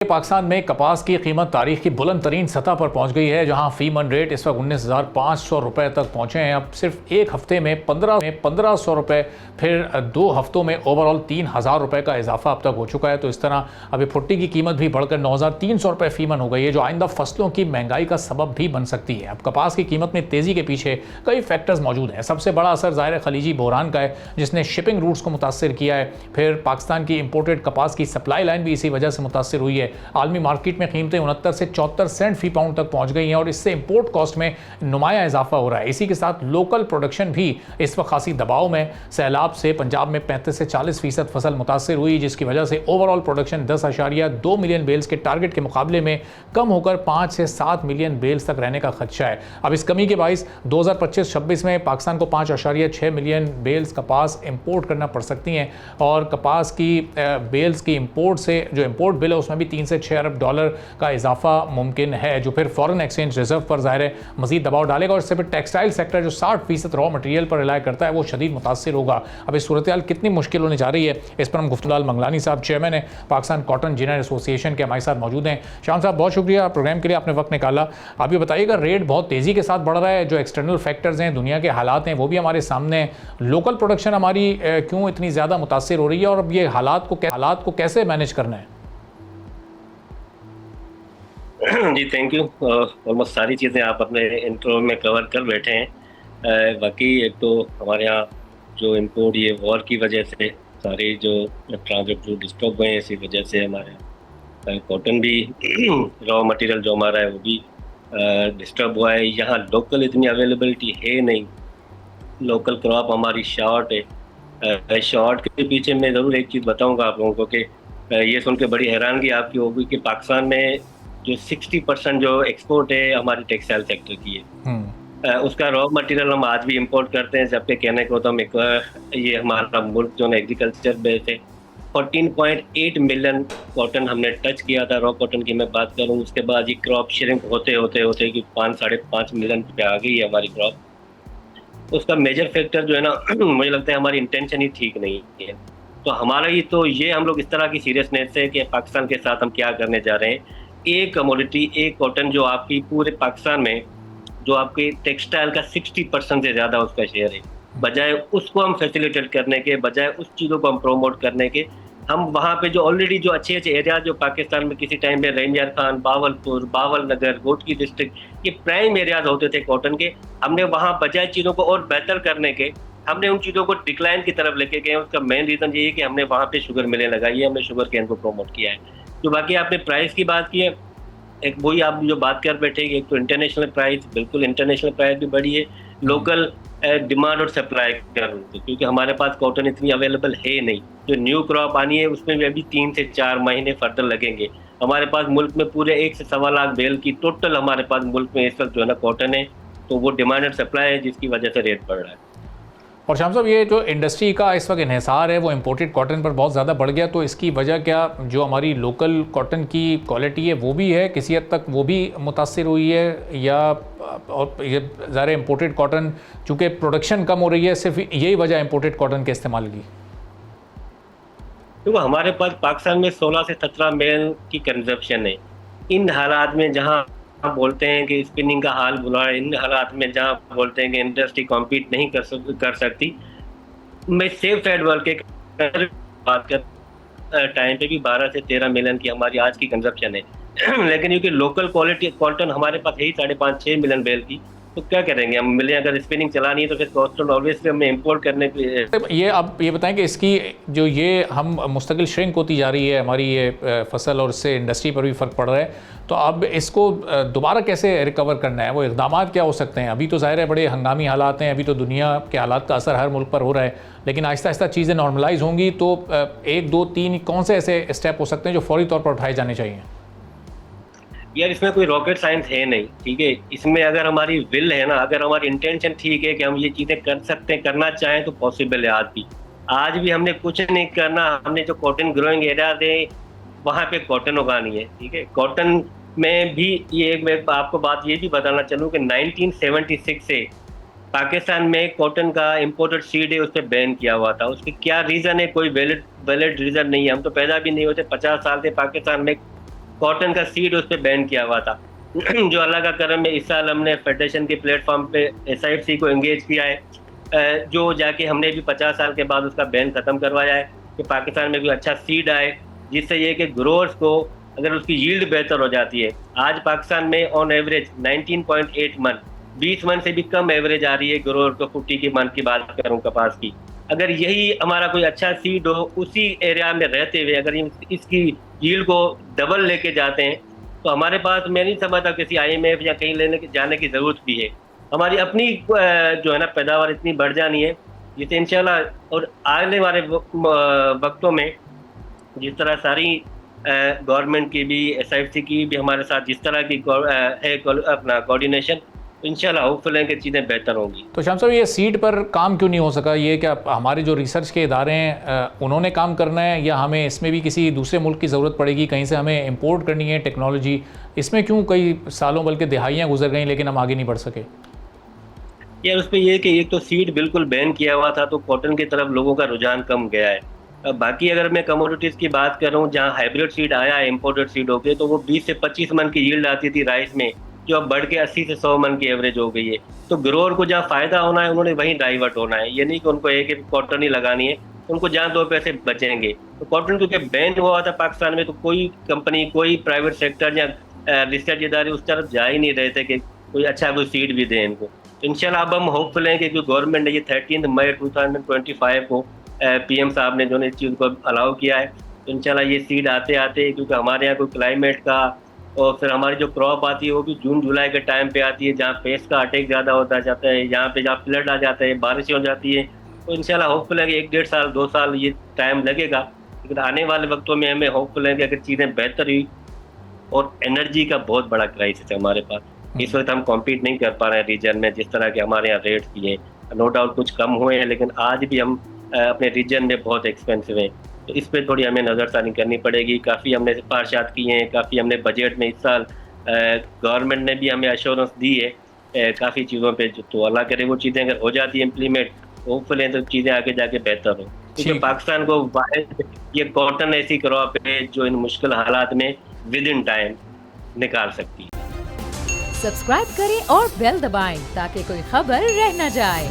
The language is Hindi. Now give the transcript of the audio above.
पाकिस्तान में कपास की कीमत तारीख की बुलंद तरीन सतह पर पहुंच गई है, जहां फी मन रेट इस वक्त 19,500 रुपये तक पहुंचे हैं। अब सिर्फ एक हफ्ते में 1500 रुपये, फिर 2 हफ्तों में ओवरऑल 3,000 रुपये का इजाफा अब तक हो चुका है। तो इस तरह अभी भुट्टी की कीमत भी बढ़कर 9,300 रुपये फी मन हो गई है, जो आइंदा फसलों की महंगाई का सबब भी बन सकती है। अब कपास की कीमत में तेज़ी के पीछे कई फैक्टर्स मौजूद हैं। सबसे बड़ा असर ज़ाहिर खलीजी बहरान का है, जिसने शिपिंग रूट्स को मुतासर किया है। फिर पाकिस्तान की इंपोर्टेड कपास की सप्लाई लाइन भी इसी वजह से मुतासर हुई है। आलमी मार्केट में कीमतें 69 से 74 सेंट फी पाउंड तक पहुंच गई हैं और इससे इंपोर्ट कॉस्ट में नुमाया इजाफा हो रहा है। इसी के साथ लोकल प्रोडक्शन भी इस वक्त खासी दबाव में। सैलाब से पंजाब में 35 से 40% फसल मुतासर हुई, जिसकी वजह से ओवरऑल प्रोडक्शन 10.2 मिलियन बेल्स के टारगेट के मुकाबले में कम होकर 5 से 7 मिलियन बेल्स तक रहने का खदशा है। अब इस कमी के बाइस 2025-26 में पाकिस्तान को 5.6 मिलियन बेल्स कपास इंपोर्ट करना पड़ सकती हैं और कपास की बेल्स की इंपोर्ट से जो इंपोर्ट बिल है उसमें भी 3 से 6 अरब डॉलर का इजाफा मुमकिन है, जो फिर फॉरेन एक्सचेंज रिजर्व पर ज़ाहिर है मजीद दबाव डालेगा। और इससे फिर टेक्सटाइल सेक्टर जो 60% रॉ मटेरियल पर रिलाय करता है वो शदीद मुतासर होगा। अब इस सूरत हाल कितनी मुश्किल होने जा रही है, इस पर हम गुफ्तलाल मंगलानी साहब, चेयरमैन है पाकिस्तान कॉटन जिनर एसोसिएशन के, हमारे साथ मौजूद हैं। शाम साहब, बहुत शुक्रिया प्रोग्राम के लिए, आपने वक्त निकाला। आप ये बताइएगा, रेट बहुत तेज़ी के साथ बढ़ रहा है, जो एक्सटर्नल फैक्टर्स हैं, दुनिया के हालात हैं, वो भी हमारे सामने। लोकल प्रोडक्शन हमारी क्यों इतनी ज़्यादा मुतासर हो रही है और अब ये हालात को कैसे मैनेज करना है? जी थैंक यू। ऑलमोस्ट सारी चीज़ें आप अपने इंट्रो में कवर कर बैठे हैं। बाकी एक तो हमारे यहाँ जो इम्पोर्ट ये वॉर की वजह से सारे जो ट्रांजिट जो डिस्टर्ब हुए हैं, इसी वजह से हमारे कॉटन भी रॉ मटेरियल जो हमारा है वो भी डिस्टर्ब हुआ है। यहाँ लोकल इतनी अवेलेबिलिटी है नहीं, लोकल क्रॉप हमारी शॉर्ट है। शॉर्ट के पीछे मैं ज़रूर एक चीज़ बताऊँगा आप लोगों को कि ये सुन के बड़ी हैरानगी आपकी होगी कि पाकिस्तान में जो 60% जो एक्सपोर्ट है हमारी टेक्सटाइल सेक्टर की है। उसका रॉ मटेरियल हम आज भी इंपोर्ट करते हैं, जबकि कहने को तो ये हमारा मुल्क जो है एग्रीकल्चर बेस है। 14.8 मिलियन कॉटन हमने टच किया था, रॉ कॉटन की मैं बात करूं। उसके बाद ये क्रॉप श्रिंक होते होते होते कि 5-5.5 मिलियन पे आ गई है हमारी क्रॉप। उसका मेजर फैक्टर जो है ना मुझे लगता है हमारी इंटेंशन ही ठीक नहीं है। तो हमारा ही तो ये हम लोग इस तरह की सीरियसनेस है कि पाकिस्तान के साथ हम क्या करने जा रहे हैं। एक कमोडिटी, एक कॉटन जो आपकी पूरे पाकिस्तान में जो आपके टेक्सटाइल का 60% से ज़्यादा उसका शेयर है, बजाय उसको हम फैसिलिटेट करने के, बजाय उस चीज़ों को हम प्रोमोट करने के, हम वहाँ पे जो ऑलरेडी जो अच्छे अच्छे एरियाज जो पाकिस्तान में किसी टाइम पे रंजर खान, बावलपुर, बावल नगर, गोटकी डिस्ट्रिक्ट, ये प्राइम एरियाज होते थे कॉटन के, हमने वहाँ बजाय चीज़ों को और बेहतर करने के हमने उन चीज़ों को डिक्लाइन की तरफ लेके गए। उसका मेन रीज़न ये है कि हमने वहाँ पे शुगर मिलें लगाई है, हमने शुगर केन को प्रमोट किया है। जो बाकी आपने प्राइस की बात की है, एक वही आप जो बात कर बैठे, एक तो इंटरनेशनल प्राइस, बिल्कुल इंटरनेशनल प्राइस भी बढ़ी है, लोकल डिमांड और सप्लाई कर, क्योंकि हमारे पास कॉटन इतनी अवेलेबल है नहीं। जो न्यू क्रॉप आनी है उसमें भी अभी 3 से 4 महीने फर्दर लगेंगे। हमारे पास मुल्क में पूरे 1 से 1.25 लाख बेल की टोटल हमारे पास मुल्क में इस वक्त जो है ना कॉटन है, तो वो डिमांड और सप्लाई है जिसकी वजह से रेट बढ़ रहा है। और शाम साहब, ये जो इंडस्ट्री का इस वक्त इन्हिसार है वो इंपोर्टेड कॉटन पर बहुत ज़्यादा बढ़ गया, तो इसकी वजह क्या जो हमारी लोकल कॉटन की क्वालिटी है वो भी है, किसी हद तक वो भी मुतासर हुई है, या और ये ज़्यादा इंपोर्टेड कॉटन चूँकि प्रोडक्शन कम हो रही है, सिर्फ यही वजह इंपोर्टेड कॉटन के इस्तेमाल की? तो हमारे पास पाकिस्तान में 16 से 17 मिलियन की कंजप्शन है। इन हालात में जहाँ बोलते हैं कि स्पिनिंग का हाल बुरा है, इन हालात में जहाँ बोलते हैं कि इंडस्ट्री कॉम्पीट नहीं कर सकती, मैं सेफ साइड वर्क के बात कर टाइम पे भी 12 से 13 मिलियन की हमारी आज की कंजप्शन है। लेकिन क्योंकि लोकल क्वालिटी कॉटन हमारे पास है ही 5.5-6 मिलियन बेल की, तो क्या करेंगे हम? मिले अगर स्पिनिंग चलानी है तो फिर कॉटन ऑब्वियसली हमें इंपोर्ट करने के। ये अब ये बताएं कि इसकी जो ये हम मुस्तकिल श्रिंक होती जा रही है हमारी ये फसल, और इससे इंडस्ट्री पर भी फ़र्क पड़ रहा है, तो अब इसको दोबारा कैसे रिकवर करना है? वो इक़दाम क्या हो सकते हैं? अभी तो ज़ाहिर है बड़े हंगामी हालात हैं, अभी तो दुनिया के हालात का असर हर मुल्क पर हो रहा है, लेकिन आहिस्ता आहिस्ता चीज़ें नॉर्मलाइज होंगी, तो 1, 2, 3 कौन से ऐसे स्टेप हो सकते हैं जो फौरी तौर पर उठाए जाने चाहिए? यार इसमें कोई रॉकेट साइंस है नहीं, ठीक है। इसमें अगर हमारी विल है ना, अगर हमारी इंटेंशन ठीक है कि हम ये चीज़ें कर सकते हैं, करना चाहें, तो पॉसिबल है। आज भी हमने कुछ नहीं करना, हमने जो कॉटन ग्रोइंग एरियाज है वहाँ पे कॉटन उगानी है, ठीक है। कॉटन में भी ये मैं आपको बात ये भी बताना चलूँ कि 1976 से पाकिस्तान में कॉटन का इम्पोर्टेड सीड है उस पर बैन किया हुआ था। उसकी क्या रीज़न है? कोई वैलिड रीज़न नहीं है। हम तो पैदा भी नहीं होते, 50 साल से पाकिस्तान में कॉटन का सीड उस पर बैन किया हुआ था। जो अल्लाह का करम है, इस साल हमने फेडरेशन के प्लेटफॉर्म पे SIFC को एंगेज किया है, जो जाके हमने भी 50 साल के बाद उसका बैन ख़त्म करवाया है कि पाकिस्तान में कोई अच्छा सीड आए, जिससे ये कि ग्रोअर्स को अगर उसकी यील्ड बेहतर हो जाती है। आज पाकिस्तान में ऑन एवरेज 19.8 मन, 20 मन से भी कम एवरेज आ रही है ग्रोअर को 40 की मन की बात करूँ कपास की। अगर यही हमारा कोई अच्छा सीड हो, उसी एरिया में रहते हुए अगर इसकी यील्ड को डबल लेके जाते हैं, तो हमारे पास, मैं नहीं समझता किसी IMF या कहीं जाने की ज़रूरत भी है। हमारी अपनी जो है ना पैदावार इतनी बढ़ जानी है, जिससे इंशाल्लाह और आने वाले वक्तों में जिस तरह सारी गवर्नमेंट की भी, SIFC की भी हमारे साथ जिस तरह की है अपना कोऑर्डिनेशन, इंशाल्लाह होपफुल है कि चीज़ें बेहतर होंगी। तो शाम साहब, ये सीड पर काम क्यों नहीं हो सका? ये क्या हमारे जो रिसर्च के इदारे हैं उन्होंने काम करना है, या हमें इसमें भी किसी दूसरे मुल्क की ज़रूरत पड़ेगी, कहीं से हमें इंपोर्ट करनी है टेक्नोलॉजी? इसमें क्यों कई सालों बल्कि दिहाइयाँ गुजर गई लेकिन हम आगे नहीं बढ़ सके? यार उस पर यह कि एक तो सीड बिल्कुल बैन किया हुआ था, तो कॉटन की तरफ लोगों का रुझान कम गया है। अब बाकी अगर मैं कमोडिटीज़ की बात कर रहा हूँ, जहाँ हाइब्रिड सीड आया है इम्पोर्टेड सीड होके, तो वो 20 से 25 मन की यील्ड आती थी राइस में, जो अब बढ़ के 80 से 100 मन की एवरेज हो गई है। तो ग्रोअर को जहाँ फ़ायदा होना है उन्होंने वहीं डाइवर्ट होना है। ये नहीं कि उनको एक कॉटन ही लगानी है, उनको जहाँ 2 पैसे बचेंगे। तो कॉटन क्योंकि बैन हुआ था पाकिस्तान में, तो कोई कंपनी, कोई प्राइवेट सेक्टर या रिसर्च इदारे उस तरफ जा ही नहीं रहे थे कि कोई अच्छा कोई सीड भी दें इनको। तो इंशाल्लाह अब हम होपफुल हैं कि गवर्नमेंट ने ये 13 मई 2025 को PM साहब ने जो है इस चीज़ को अलाउ किया है, तो इंशाल्लाह ये सीड आते आते, क्योंकि हमारे यहाँ कोई क्लाइमेट का और फिर हमारी जो क्रॉप आती है वो भी जून जुलाई के टाइम पे आती है, जहाँ पेस्ट का अटैक ज़्यादा होता जाता है, यहाँ पे जहाँ फ्लड आ जाता है, बारिशें हो जाती है। तो इंशाल्लाह होपफुल है कि 1-1.5 साल 2 साल ये टाइम लगेगा, लेकिन आने वाले वक्तों में हमें होपफुल है कि अगर चीज़ें बेहतर हुई। और एनर्जी का बहुत बड़ा क्राइसिस है हमारे पास, इस वक्त हम कॉम्पीट नहीं कर पा रहे हैं रीजन में, जिस तरह के हमारे यहाँ रेट्स भी हैं। नो डाउट कुछ कम हुए हैं, लेकिन आज भी हम अपने रीजन में बहुत एक्सपेंसिव हैं। तो इस पर थोड़ी हमें नज़रसानी करनी पड़ेगी। काफ़ी हमने सिफारिशात की हैं, काफ़ी हमने बजट में इस साल गवर्नमेंट ने भी हमें एश्योरेंस दी है काफ़ी चीज़ों पे। तो अल्लाह करे वो चीज़ें अगर हो जाती है इम्प्लीमेंट, होपफुल है तो चीज़ें आगे जाके बेहतर हो, क्योंकि पाकिस्तान को ये कॉटन ऐसी क्रॉप है जो इन मुश्किल हालात में विद इन टाइम निकाल सकती है। सब्सक्राइब करें और बेल दबाएं ताकि कोई खबर रह न जाए।